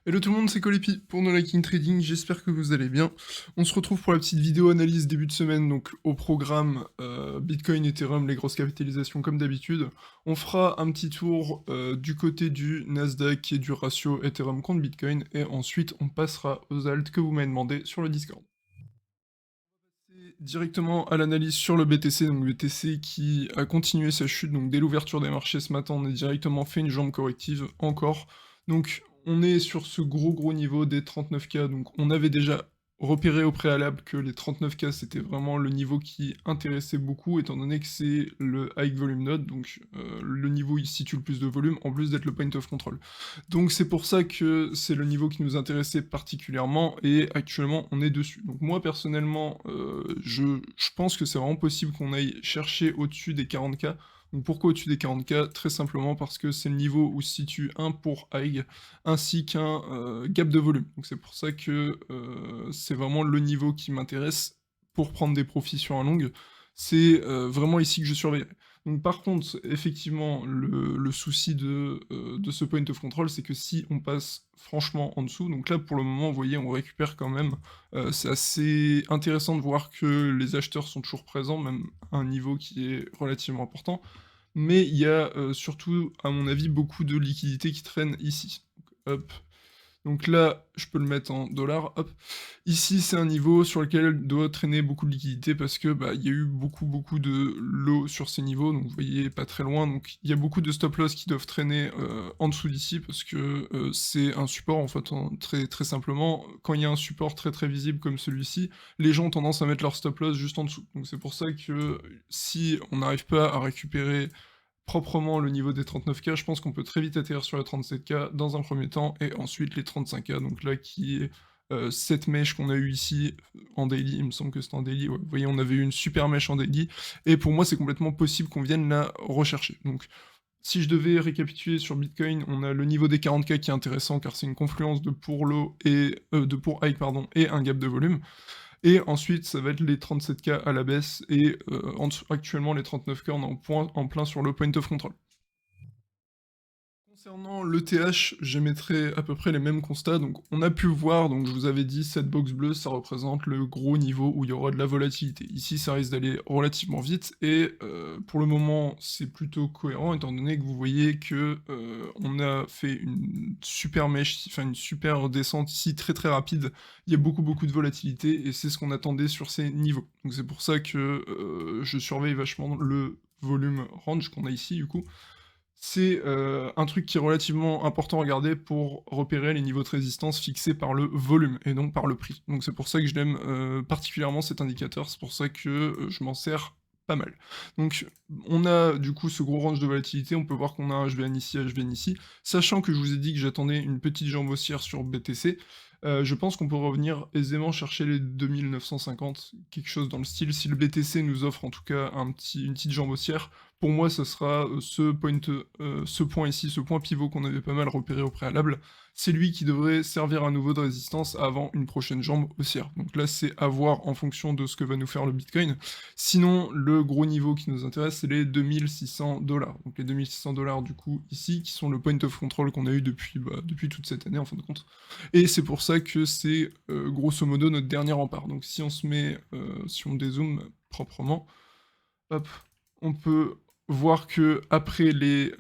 Hello tout le monde, c'est Colepi pour No Liking Trading, j'espère que vous allez bien. On se retrouve pour la petite vidéo analyse début de semaine, donc au programme Bitcoin, Ethereum, les grosses capitalisations comme d'habitude. On fera un petit tour du côté du Nasdaq et du ratio Ethereum contre Bitcoin, et ensuite on passera aux alts que vous m'avez demandé sur le Discord. Et directement à l'analyse sur le BTC, donc BTC qui a continué sa chute, donc dès l'ouverture des marchés ce matin, on a directement fait une jambe corrective encore. Donc on est sur ce gros niveau des 39K, donc on avait déjà repéré au préalable que les 39K c'était vraiment le niveau qui intéressait beaucoup, étant donné que c'est le high volume node, donc le niveau où il situe le plus de volume, en plus d'être le point of control. Donc c'est pour ça que c'est le niveau qui nous intéressait particulièrement, et actuellement on est dessus. Donc moi personnellement, je pense que c'est vraiment possible qu'on aille chercher au-dessus des 40K. Donc pourquoi au-dessus des 40K? Très simplement parce que c'est le niveau où se situe un pour high, ainsi qu'un gap de volume. Donc c'est pour ça que c'est vraiment le niveau qui m'intéresse pour prendre des profits sur un long. C'est vraiment ici que je surveillerai. Donc par contre, effectivement, le souci de ce point of control, c'est que si on passe franchement en dessous, donc là pour le moment, vous voyez, on récupère quand même, c'est assez intéressant de voir que les acheteurs sont toujours présents, même à un niveau qui est relativement important, mais il y a surtout, à mon avis, beaucoup de liquidités qui traînent ici. Donc, hop, donc là, je peux le mettre en dollars, hop. Ici, c'est un niveau sur lequel doit traîner beaucoup de liquidités parce que bah, il y a eu beaucoup de lots sur ces niveaux, donc vous voyez pas très loin, donc il y a beaucoup de stop loss qui doivent traîner en dessous d'ici parce que c'est un support en fait, hein, très simplement. Quand il y a un support très visible comme celui-ci, les gens ont tendance à mettre leur stop loss juste en dessous. Donc c'est pour ça que si on n'arrive pas à récupérer proprement le niveau des 39K, je pense qu'on peut très vite atterrir sur les 37K dans un premier temps, et ensuite les 35K, donc là qui est cette mèche qu'on a eu ici en daily, il me semble que c'était en daily, ouais. Vous voyez, on avait eu une super mèche en daily, et pour moi c'est complètement possible qu'on vienne la rechercher. Donc si je devais récapituler sur Bitcoin, on a le niveau des 40K qui est intéressant car c'est une confluence de pour low et de pour high pardon, et un gap de volume. Et ensuite, ça va être les 37K à la baisse, et actuellement les 39K, on est en plein sur le point of control. Concernant l'ETH, j'émettrai à peu près les mêmes constats. Donc on a pu voir, donc je vous avais dit, cette box bleue, ça représente le gros niveau où il y aura de la volatilité. Ici, ça risque d'aller relativement vite, et pour le moment, c'est plutôt cohérent, étant donné que vous voyez que on a fait une super mèche, enfin une super descente ici, très rapide. Il y a beaucoup de volatilité, et c'est ce qu'on attendait sur ces niveaux. Donc c'est pour ça que je surveille vachement le volume range qu'on a ici, du coup. C'est un truc qui est relativement important à regarder pour repérer les niveaux de résistance fixés par le volume et non par le prix. Donc c'est pour ça que je l'aime particulièrement cet indicateur, c'est pour ça que je m'en sers pas mal. Donc on a du coup ce gros range de volatilité, on peut voir qu'on a un HVN ici, HVN ici, sachant que je vous ai dit que j'attendais une petite jambe haussière sur BTC, je pense qu'on peut revenir aisément chercher les 2950, quelque chose dans le style, si le BTC nous offre en tout cas une petite jambe haussière. Pour moi, ce sera ce point ici, ce point pivot qu'on avait pas mal repéré au préalable. C'est lui qui devrait servir à nouveau de résistance avant une prochaine jambe haussière. Donc là, c'est à voir en fonction de ce que va nous faire le Bitcoin. Sinon, le gros niveau qui nous intéresse, c'est les 2600 $. Donc les 2600 $ du coup ici, qui sont le point of control qu'on a eu depuis toute cette année en fin de compte. Et c'est pour ça que c'est grosso modo notre dernier rempart. Donc si on se met, si on dézoome proprement, hop, on peut voir que après les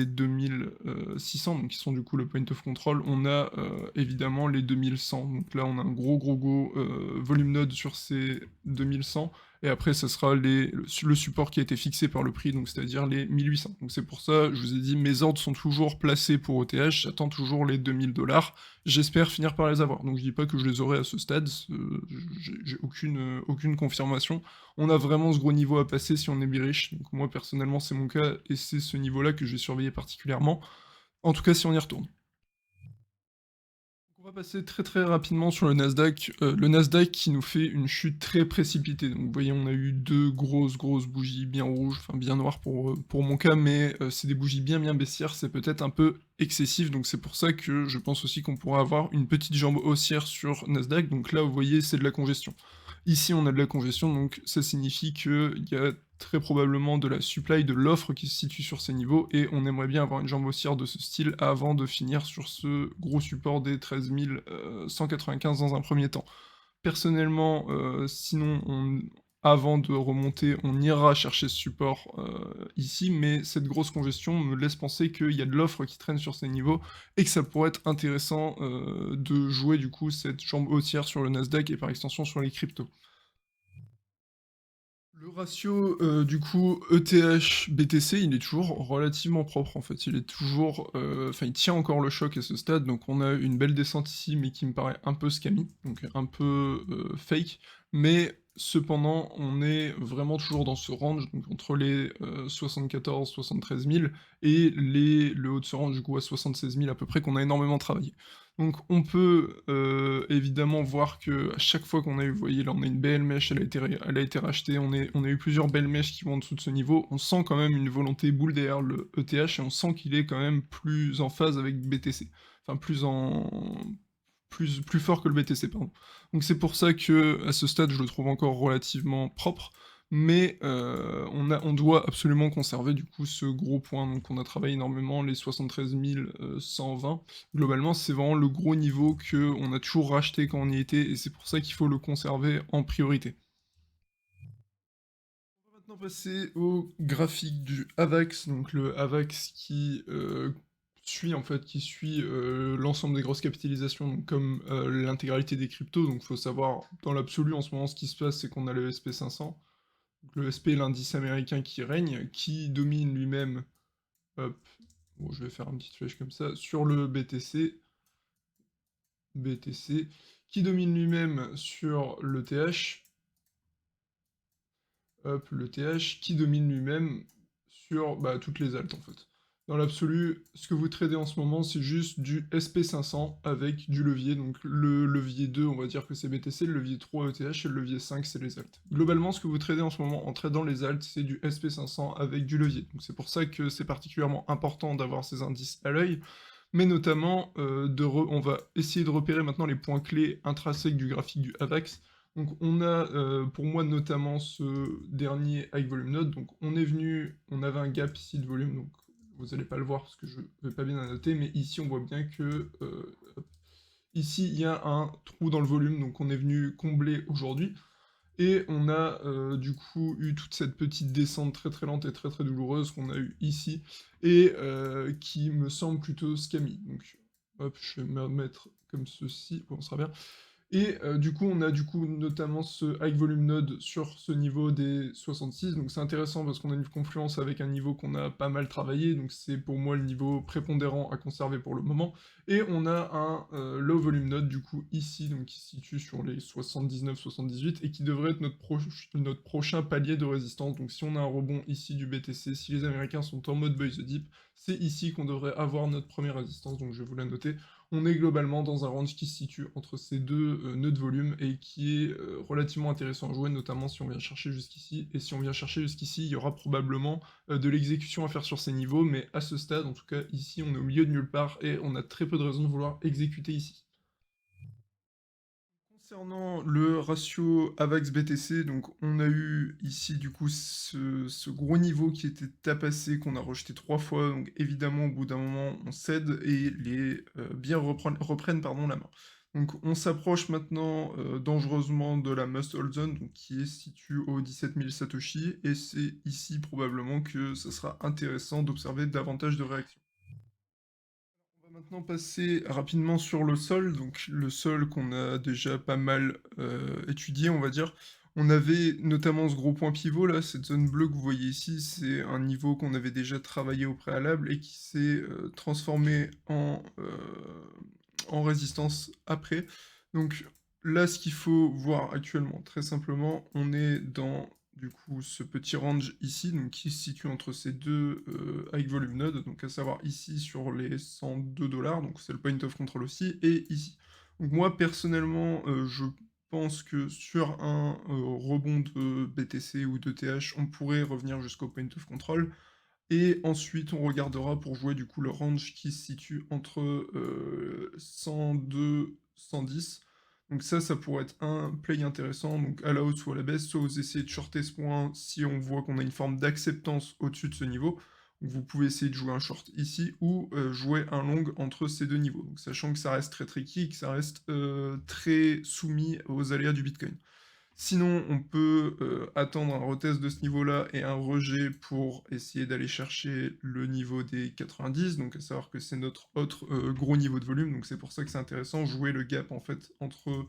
2600, donc qui sont du coup le point of control, on a évidemment les 2100. Donc là, on a un gros volume node sur ces 2100, et après, ça sera le support qui a été fixé par le prix, donc c'est-à-dire les 1800. Donc c'est pour ça, je vous ai dit, mes ordres sont toujours placés pour ETH, j'attends toujours les 2000 $. J'espère finir par les avoir. Donc je dis pas que je les aurai à ce stade, j'ai aucune confirmation. On a vraiment ce gros niveau à passer si on est bearish, donc moi personnellement c'est mon cas, et c'est ce niveau-là que je vais surveiller particulièrement, en tout cas si on y retourne. On va passer très rapidement sur le Nasdaq qui nous fait une chute très précipitée. Donc vous voyez, on a eu deux grosses bougies bien rouges, enfin bien noires pour mon cas, mais c'est des bougies bien baissières, c'est peut-être un peu excessif, donc c'est pour ça que je pense aussi qu'on pourra avoir une petite jambe haussière sur Nasdaq. Donc là, vous voyez, c'est de la congestion. Ici, on a de la congestion, donc ça signifie qu'il y a très probablement de la supply, de l'offre qui se situe sur ces niveaux et on aimerait bien avoir une jambe haussière de ce style avant de finir sur ce gros support des 13 195 dans un premier temps. Personnellement, sinon avant de remonter, on ira chercher ce support, ici, mais cette grosse congestion me laisse penser qu'il y a de l'offre qui traîne sur ces niveaux et que ça pourrait être intéressant, de jouer du coup cette jambe haussière sur le Nasdaq et par extension sur les cryptos. Le ratio, du coup, ETH-BTC, il est toujours relativement propre, en fait. Il est toujours, enfin, il tient encore le choc à ce stade, donc on a une belle descente ici, mais qui me paraît un peu scammy, donc un peu, fake. Mais cependant, on est vraiment toujours dans ce range, donc entre les, 74-73 000 et le haut de ce range, du coup, à 76 000 à peu près, qu'on a énormément travaillé. Donc on peut, évidemment voir que à chaque fois qu'on a eu, vous voyez là on a une belle mèche, elle a été rachetée, on a eu plusieurs belles mèches qui vont en dessous de ce niveau. On sent quand même une volonté boule derrière le ETH et on sent qu'il est quand même plus en phase avec BTC. Enfin plus fort que le BTC, pardon. Donc c'est pour ça que à ce stade, je le trouve encore relativement propre, mais on doit absolument conserver du coup ce gros point. Donc on a travaillé énormément les 73 120. Globalement, c'est vraiment le gros niveau que on a toujours racheté quand on y était, et c'est pour ça qu'il faut le conserver en priorité. On va maintenant passer au graphique du AVAX, donc le AVAX qui suit en fait, l'ensemble des grosses capitalisations, donc comme l'intégralité des cryptos. Donc il faut savoir dans l'absolu en ce moment ce qui se passe, c'est qu'on a le SP 500, donc le SP, l'indice américain qui règne, qui domine lui-même, hop, bon je vais faire une petite flèche comme ça, sur le BTC, qui domine lui-même sur le TH, hop, le TH, qui domine lui-même sur bah, toutes les altes en fait. Dans l'absolu, ce que vous tradez en ce moment, c'est juste du SP 500 avec du levier. Donc le levier 2, on va dire que c'est BTC, le levier 3 ETH et le levier 5, c'est les altes. Globalement, ce que vous tradez en ce moment en tradant les altes, c'est du SP 500 avec du levier. Donc c'est pour ça que c'est particulièrement important d'avoir ces indices à l'œil, mais notamment, on va essayer de repérer maintenant les points clés intrinsèques du graphique du AVAX. Donc on a, pour moi notamment ce dernier high volume node, donc on avait un gap ici de volume, donc vous n'allez pas le voir parce que je ne vais pas bien la noter, mais ici on voit bien que, ici il y a un trou dans le volume, donc on est venu combler aujourd'hui. Et on a du coup eu toute cette petite descente très très lente et très très douloureuse qu'on a eu ici, et qui me semble plutôt scammy. Donc hop, je vais me mettre comme ceci, bon, ça sera bien. Et du coup, on a du coup notamment ce high volume node sur ce niveau des 66, donc c'est intéressant parce qu'on a une confluence avec un niveau qu'on a pas mal travaillé, donc c'est pour moi le niveau prépondérant à conserver pour le moment. Et on a un low volume node du coup ici, donc qui se situe sur les 79-78 et qui devrait être notre prochain palier de résistance. Donc si on a un rebond ici du BTC, si les Américains sont en mode buy the dip, c'est ici qu'on devrait avoir notre première résistance, donc je vais vous la noter. On est globalement dans un range qui se situe entre ces deux nœuds de volume et qui est relativement intéressant à jouer, notamment si on vient chercher jusqu'ici. Et si on vient chercher jusqu'ici, il y aura probablement de l'exécution à faire sur ces niveaux, mais à ce stade, en tout cas ici, on est au milieu de nulle part et on a très peu de raisons de vouloir exécuter ici. Concernant le ratio AVAX-BTC, donc on a eu ici du coup ce gros niveau qui était tapassé, qu'on a rejeté 3 fois, donc évidemment au bout d'un moment on cède et les biens reprennent pardon, la main. Donc on s'approche maintenant dangereusement de la Must Hold Zone, donc qui est située aux 17 000 Satoshi, et c'est ici probablement que ça sera intéressant d'observer davantage de réactions. On va maintenant passer rapidement sur le sol, donc le sol qu'on a déjà pas mal étudié, on va dire. On avait notamment ce gros point pivot là, cette zone bleue que vous voyez ici, c'est un niveau qu'on avait déjà travaillé au préalable et qui s'est transformé en résistance après. Donc là, ce qu'il faut voir actuellement, très simplement, on est dans du coup ce petit range ici, donc qui se situe entre ces deux high volume nodes, donc à savoir ici sur les 102 $, donc c'est le point of control aussi, et ici. Donc moi personnellement, je pense que sur un rebond de BTC ou de TH, on pourrait revenir jusqu'au point of control, et ensuite on regardera pour jouer du coup le range qui se situe entre 102, 110. Donc ça pourrait être un play intéressant, donc à la hausse ou à la baisse, soit vous essayez de shorter ce point si on voit qu'on a une forme d'acceptance au-dessus de ce niveau. Donc vous pouvez essayer de jouer un short ici ou jouer un long entre ces deux niveaux. Donc sachant que ça reste très tricky, que ça reste très soumis aux aléas du Bitcoin. Sinon, on peut attendre un retest de ce niveau-là et un rejet pour essayer d'aller chercher le niveau des 90, donc à savoir que c'est notre autre gros niveau de volume, donc c'est pour ça que c'est intéressant, jouer le gap en fait entre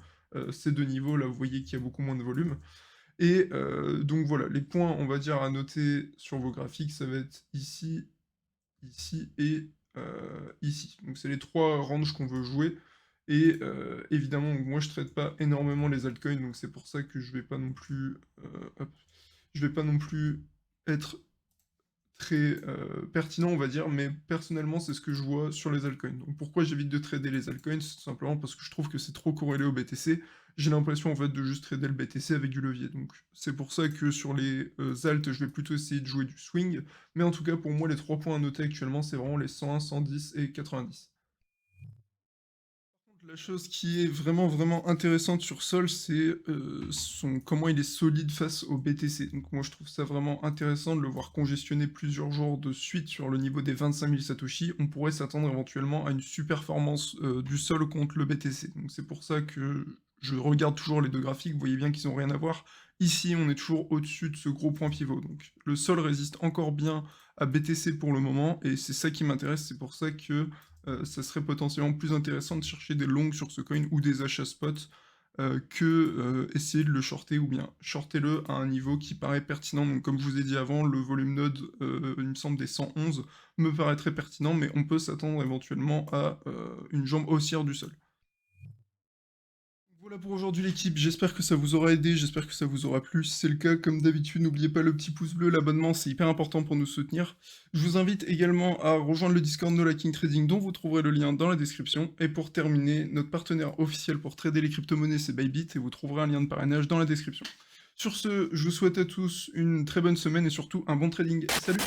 ces deux niveaux, là vous voyez qu'il y a beaucoup moins de volume. Et donc voilà, les points, on va dire, à noter sur vos graphiques, ça va être ici, ici et ici. Donc c'est les trois ranges qu'on veut jouer. Et évidemment, moi je traite pas énormément les altcoins, donc c'est pour ça que je vais pas non plus, hop, je vais pas non plus être très pertinent, on va dire, mais personnellement, c'est ce que je vois sur les altcoins. Donc pourquoi j'évite de trader les altcoins? Tout simplement parce que je trouve que c'est trop corrélé au BTC. J'ai l'impression en fait de juste trader le BTC avec du levier. Donc c'est pour ça que sur les alts, je vais plutôt essayer de jouer du swing. Mais en tout cas, pour moi, les 3 points à noter actuellement, c'est vraiment les 101, 110 et 90. La chose qui est vraiment, vraiment intéressante sur Sol, c'est comment il est solide face au BTC. Donc moi je trouve ça vraiment intéressant de le voir congestionner plusieurs jours de suite sur le niveau des 25 000 Satoshi. On pourrait s'attendre éventuellement à une super performance du Sol contre le BTC. Donc c'est pour ça que je regarde toujours les deux graphiques, vous voyez bien qu'ils n'ont rien à voir. Ici on est toujours au-dessus de ce gros point pivot. Donc le Sol résiste encore bien à BTC pour le moment, et c'est ça qui m'intéresse, c'est pour ça que ça serait potentiellement plus intéressant de chercher des longs sur ce coin ou des achats spot que essayer de le shorter, ou bien shorter-le à un niveau qui paraît pertinent. Donc comme je vous ai dit avant, le volume node, il me semble des 111, me paraît très pertinent, mais on peut s'attendre éventuellement à une jambe haussière du sol. Voilà pour aujourd'hui l'équipe, j'espère que ça vous aura aidé, j'espère que ça vous aura plu. Si c'est le cas, comme d'habitude, n'oubliez pas le petit pouce bleu, l'abonnement, c'est hyper important pour nous soutenir. Je vous invite également à rejoindre le Discord No Liking Trading, dont vous trouverez le lien dans la description. Et pour terminer, notre partenaire officiel pour trader les crypto-monnaies, c'est Bybit, et vous trouverez un lien de parrainage dans la description. Sur ce, je vous souhaite à tous une très bonne semaine et surtout un bon trading. Salut!